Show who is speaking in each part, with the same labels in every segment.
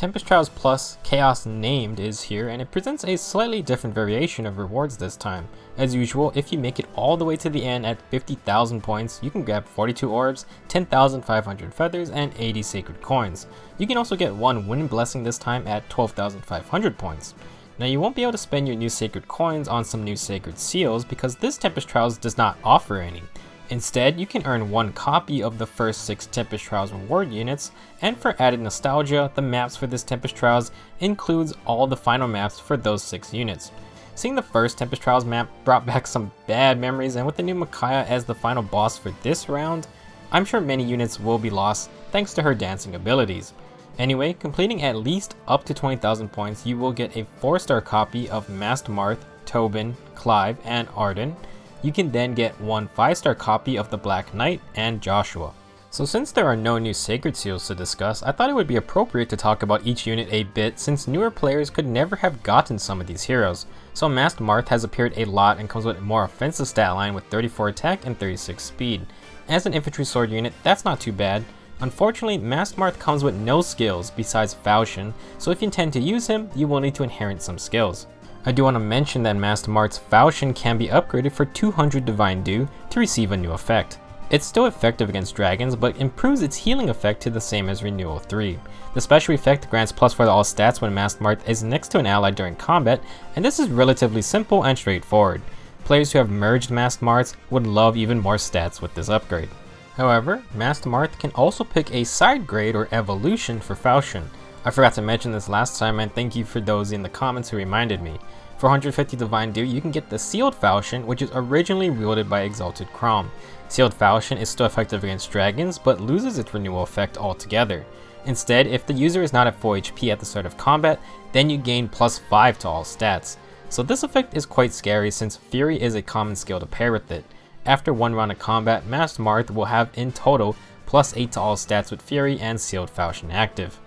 Speaker 1: Tempest Trials Plus Chaos Named is here, and it presents a slightly different variation of rewards this time. As usual, if you make it all the way to the end at 50,000 points, you can grab 42 orbs, 10,500 feathers, and 80 sacred coins. You can also get one wind blessing this time at 12,500 points. Now you won't be able to spend your new sacred coins on some new sacred seals because this Tempest Trials does not offer any. Instead, you can earn one copy of the first 6 Tempest Trials reward units, and for added nostalgia, the maps for this Tempest Trials includes all the final maps for those 6 units. Seeing the first Tempest Trials map brought back some bad memories, and with the new Micaiah as the final boss for this round, I'm sure many units will be lost thanks to her dancing abilities. Anyway, completing at least up to 20,000 points, you will get a 4-star copy of Masked Marth, Tobin, Clive, and Arden. You can then get one 5-star copy of the Black Knight and Joshua. So since there are no new sacred seals to discuss, I thought it would be appropriate to talk about each unit a bit since newer players could never have gotten some of these heroes. So Masked Marth has appeared a lot and comes with a more offensive stat line with 34 attack and 36 speed. As an infantry sword unit, that's not too bad. Unfortunately, Masked Marth comes with no skills besides Falchion, so if you intend to use him, you will need to inherit some skills. I do want to mention that Masked Marth's Falchion can be upgraded for 200 Divine Dew to receive a new effect. It's still effective against dragons, but improves its healing effect to the same as Renewal 3. The special effect grants plus for all stats when Masked Marth is next to an ally during combat, and this is relatively simple and straightforward. Players who have merged Masked Marths would love even more stats with this upgrade. However, Masked Marth can also pick a side grade or evolution for Falchion. I forgot to mention this last time, and thank you for those in the comments who reminded me. For 150 Divine Dew, you can get the Sealed Falchion, which is originally wielded by Exalted Chrom. Sealed Falchion is still effective against dragons, but loses its renewal effect altogether. Instead, if the user is not at full HP at the start of combat, then you gain plus 5 to all stats. So this effect is quite scary since Fury is a common skill to pair with it. After one round of combat, Masked Marth will have in total plus 8 to all stats with Fury and Sealed Falchion active.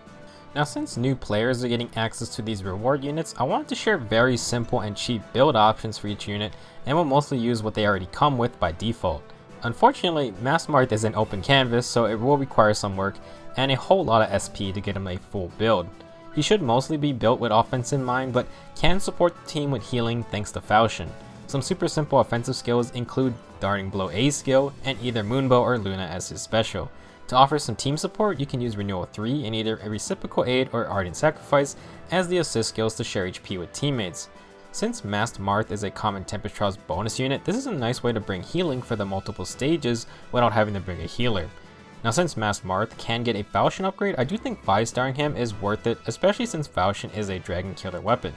Speaker 1: Now since new players are getting access to these reward units, I wanted to share very simple and cheap build options for each unit, and will mostly use what they already come with by default. Unfortunately, Masked Marth is an open canvas, so it will require some work and a whole lot of SP to get him a full build. He should mostly be built with offense in mind, but can support the team with healing thanks to Falchion. Some super simple offensive skills include Darting Blow A skill and either Moonbow or Luna as his special. To offer some team support, you can use Renewal 3 and either a Reciprocal Aid or Ardent Sacrifice as the assist skills to share HP with teammates. Since Masked Marth is a common Tempest Trials bonus unit, this is a nice way to bring healing for the multiple stages without having to bring a healer. Now since Masked Marth can get a Falchion upgrade, I do think 5-starring him is worth it, especially since Falchion is a dragon killer weapon.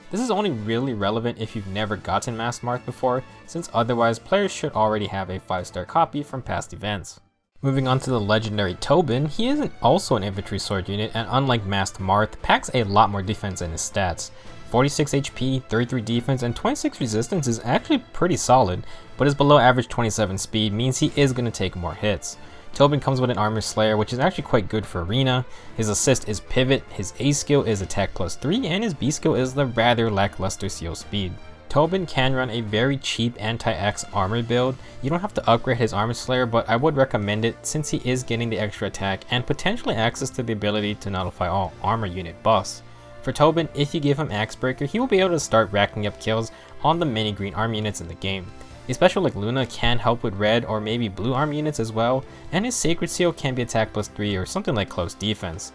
Speaker 1: This is only really relevant if you've never gotten Masked Marth before, since otherwise players should already have a 5-star copy from past events. Moving on to the legendary Tobin, he is also an infantry sword unit, and unlike Masked Marth, packs a lot more defense in his stats. 46 HP, 33 defense, and 26 resistance is actually pretty solid, but his below average 27 speed means he is going to take more hits. Tobin comes with an Armor Slayer, which is actually quite good for Arena. His assist is Pivot, his A skill is Attack plus 3, and his B skill is the rather lackluster Seal Speed. Tobin can run a very cheap anti-Axe armor build. You don't have to upgrade his Armor Slayer, but I would recommend it since he is getting the extra attack and potentially access to the ability to nullify all armor unit buffs. For Tobin, if you give him Axe Breaker, he will be able to start racking up kills on the many green arm units in the game. A special like Luna can help with red or maybe blue arm units as well, and his Sacred Seal can be attack plus 3 or something like close defense.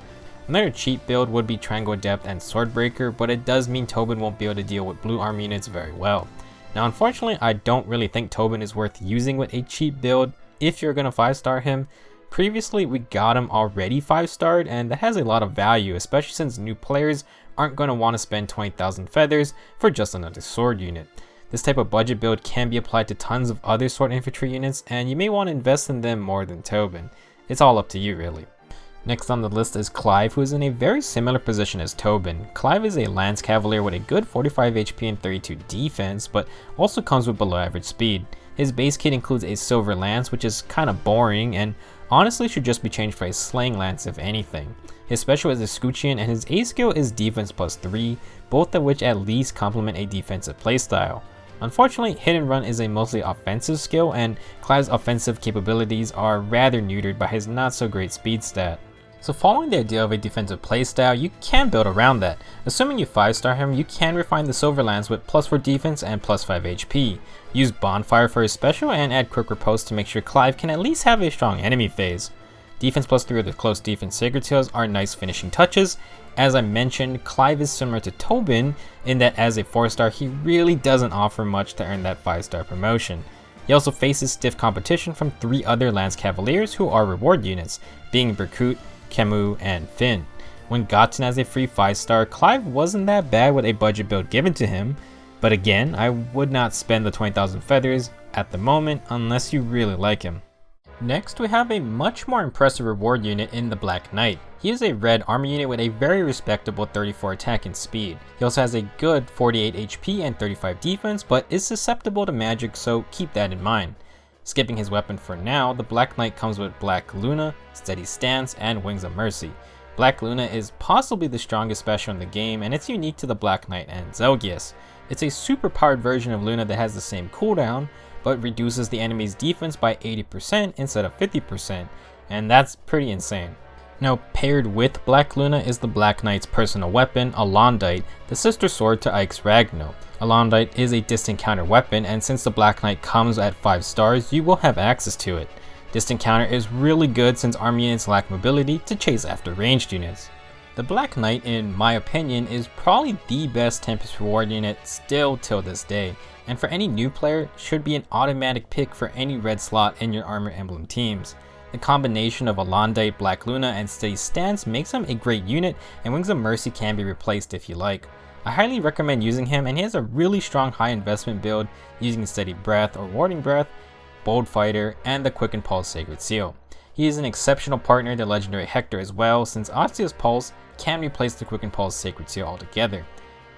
Speaker 1: Another cheap build would be Triangle Adept and Swordbreaker, but it does mean Tobin won't be able to deal with blue arm units very well. Now unfortunately, I don't really think Tobin is worth using with a cheap build if you're going to 5-star him. Previously we got him already 5-starred, and that has a lot of value, especially since new players aren't going to want to spend 20,000 feathers for just another sword unit. This type of budget build can be applied to tons of other sword infantry units, and you may want to invest in them more than Tobin. It's all up to you really. Next on the list is Clive, who is in a very similar position as Tobin. Clive is a Lance Cavalier with a good 45 HP and 32 defense, but also comes with below average speed. His base kit includes a Silver Lance, which is kinda boring, and honestly should just be changed for a Slaying Lance if anything. His special is Escutcheon, and his A skill is Defense plus 3, both of which at least complement a defensive playstyle. Unfortunately, Hit and Run is a mostly offensive skill, and Clive's offensive capabilities are rather neutered by his not so great speed stat. So following the idea of a defensive playstyle, you can build around that. Assuming you 5-star him, you can refine the Silverlands with +4 defense and +5 HP. Use Bonfire for his special and add Quick Riposte to make sure Clive can at least have a strong enemy phase. Defense +3 with the close defense Sacred Seals are nice finishing touches. As I mentioned, Clive is similar to Tobin in that as a 4-star he really doesn't offer much to earn that 5-star promotion. He also faces stiff competition from 3 other Lance Cavaliers who are reward units, being Berkut, Camus, and Finn. When gotten as a free 5-star, Clive wasn't that bad with a budget build given to him, but again, I would not spend the 20,000 feathers at the moment unless you really like him. Next, we have a much more impressive reward unit in the Black Knight. He is a red armor unit with a very respectable 34 attack and speed. He also has a good 48 HP and 35 defense, but is susceptible to magic, so keep that in mind. Skipping his weapon for now, the Black Knight comes with Black Luna, Steady Stance, and Wings of Mercy. Black Luna is possibly the strongest special in the game, and it's unique to the Black Knight and Zelgius. It's a super powered version of Luna that has the same cooldown, but reduces the enemy's defense by 80% instead of 50%, and that's pretty insane. Now, paired with Black Luna is the Black Knight's personal weapon, Alondite, the sister sword to Ike's Ragno. Alondite is a distant counter weapon, and since the Black Knight comes at 5 stars, you will have access to it. Distant counter is really good since army units lack mobility to chase after ranged units. The Black Knight, in my opinion, is probably the best Tempest reward unit still till this day, and for any new player, should be an automatic pick for any red slot in your Armor Emblem teams. The combination of Alondite, Black Luna, and Steady Stance makes him a great unit, and Wings of Mercy can be replaced if you like. I highly recommend using him, and he has a really strong high investment build using Steady Breath or Warding Breath, Bold Fighter, and the Quick Impulse Sacred Seal. He is an exceptional partner to legendary Hector as well, since Osteo's Pulse can replace the Quick Impulse Sacred Seal altogether.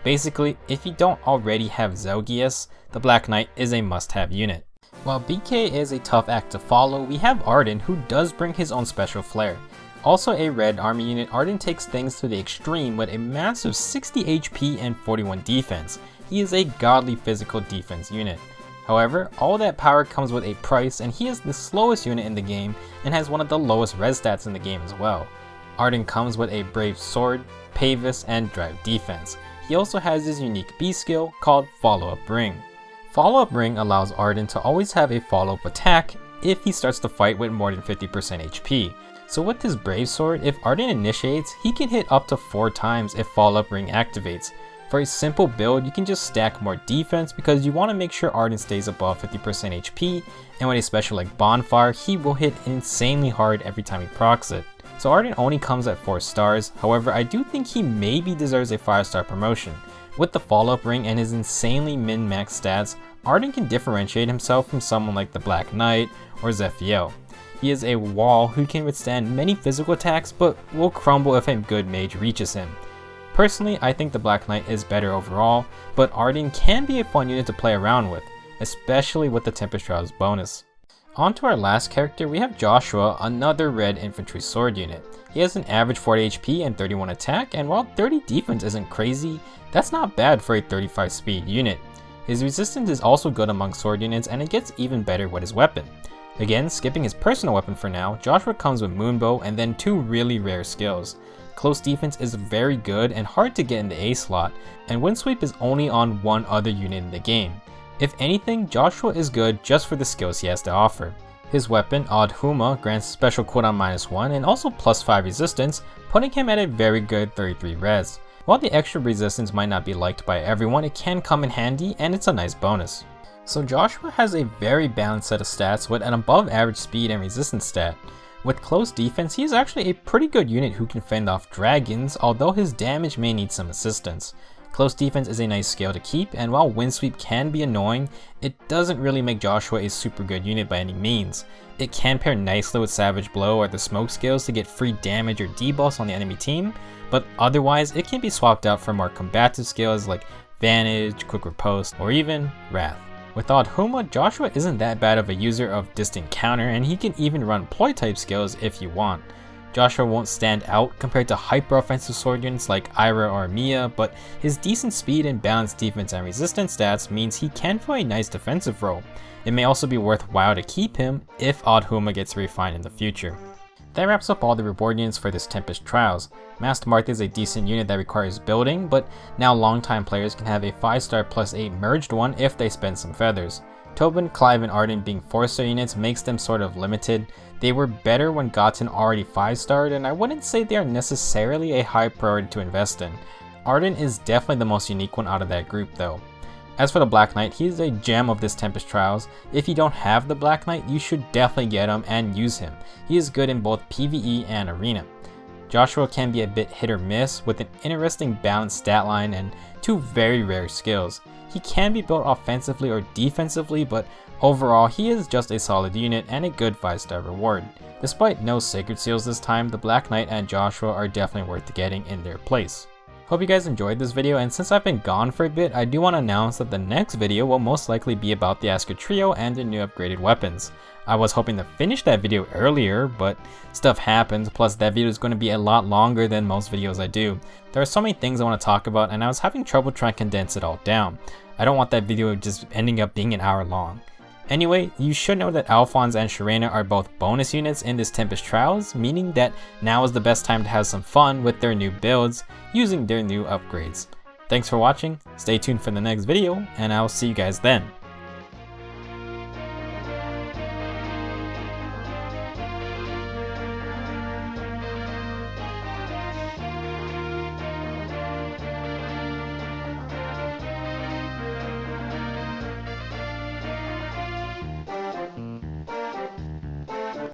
Speaker 1: Basically, if you don't already have Zelgius, the Black Knight is a must-have unit. While BK is a tough act to follow, we have Arden, who does bring his own special flair. Also a red army unit, Arden takes things to the extreme with a massive 60 HP and 41 defense. He is a godly physical defense unit. However, all that power comes with a price, and he is the slowest unit in the game and has one of the lowest res stats in the game as well. Arden comes with a brave sword, Pavis, and drive defense. He also has his unique B skill called Follow-Up Ring. Follow-Up Ring allows Arden to always have a follow-up attack if he starts the fight with more than 50% HP. So with his Brave Sword, if Arden initiates, he can hit up to 4 times if Follow-Up Ring activates. For a simple build, you can just stack more defense because you want to make sure Arden stays above 50% HP, and with a special like Bonfire, he will hit insanely hard every time he procs it. So Arden only comes at 4 stars, however I do think he maybe deserves a 5-star promotion. With the follow-up ring and his insanely min-max stats, Arden can differentiate himself from someone like the Black Knight or Zephiel. He is a wall who can withstand many physical attacks but will crumble if a good mage reaches him. Personally, I think the Black Knight is better overall, but Arden can be a fun unit to play around with, especially with the Tempest Trials bonus. On to our last character, we have Joshua, another red infantry sword unit. He has an average 40 HP and 31 attack, and while 30 defense isn't crazy, that's not bad for a 35 speed unit. His resistance is also good among sword units, and it gets even better with his weapon. Again, skipping his personal weapon for now, Joshua comes with Moonbow and then 2 really rare skills. Close defense is very good and hard to get in the A slot, and Windsweep is only on one other unit in the game. If anything, Joshua is good just for the skills he has to offer. His weapon, Odd Huma, grants special cooldown -1 and also +5 resistance, putting him at a very good 33 res. While the extra resistance might not be liked by everyone, it can come in handy and it's a nice bonus. So Joshua has a very balanced set of stats with an above average speed and resistance stat. With close defense, he is actually a pretty good unit who can fend off dragons, although his damage may need some assistance. Close defense is a nice skill to keep, and while Windsweep can be annoying, it doesn't really make Joshua a super good unit by any means. It can pair nicely with Savage Blow or the smoke skills to get free damage or debuffs on the enemy team, but otherwise it can be swapped out for more combative skills like Vantage, Quick Riposte, or even Wrath. With Odd Huma, Joshua isn't that bad of a user of Distant Counter, and he can even run ploy type skills if you want. Joshua won't stand out compared to hyper-offensive sword units like Ira or Mia, but his decent speed and balanced defense and resistance stats means he can play a nice defensive role. It may also be worthwhile to keep him if Odd Huma gets refined in the future. that wraps up all the reward units for this Tempest Trials. Masked Marth is a decent unit that requires building, but now longtime players can have a 5-star plus a merged one if they spend some feathers. Tobin, Clive, and Arden being 4-star units makes them sort of limited. They were better when gotten already 5-starred, and I wouldn't say they are necessarily a high priority to invest in. Arden is definitely the most unique one out of that group though. As for the Black Knight, he is a gem of this Tempest Trials. If you don't have the Black Knight, you should definitely get him and use him. He is good in both PvE and Arena. Joshua can be a bit hit or miss with an interesting balanced stat line and 2 very rare skills. He can be built offensively or defensively, but overall he is just a solid unit and a good 5-star reward. Despite no Sacred Seals this time, the Black Knight and Joshua are definitely worth getting in their place. Hope you guys enjoyed this video, and since I've been gone for a bit, I do want to announce that the next video will most likely be about the Asker Trio and their new upgraded weapons. I was hoping to finish that video earlier, but stuff happened, plus that video is going to be a lot longer than most videos I do. There are so many things I want to talk about, and I was having trouble trying to condense it all down. I don't want that video just ending up being an hour long. Anyway, you should know that Alphonse and Sharena are both bonus units in this Tempest Trials, meaning that now is the best time to have some fun with their new builds using their new upgrades. Thanks for watching, stay tuned for the next video, and I'll see you guys then.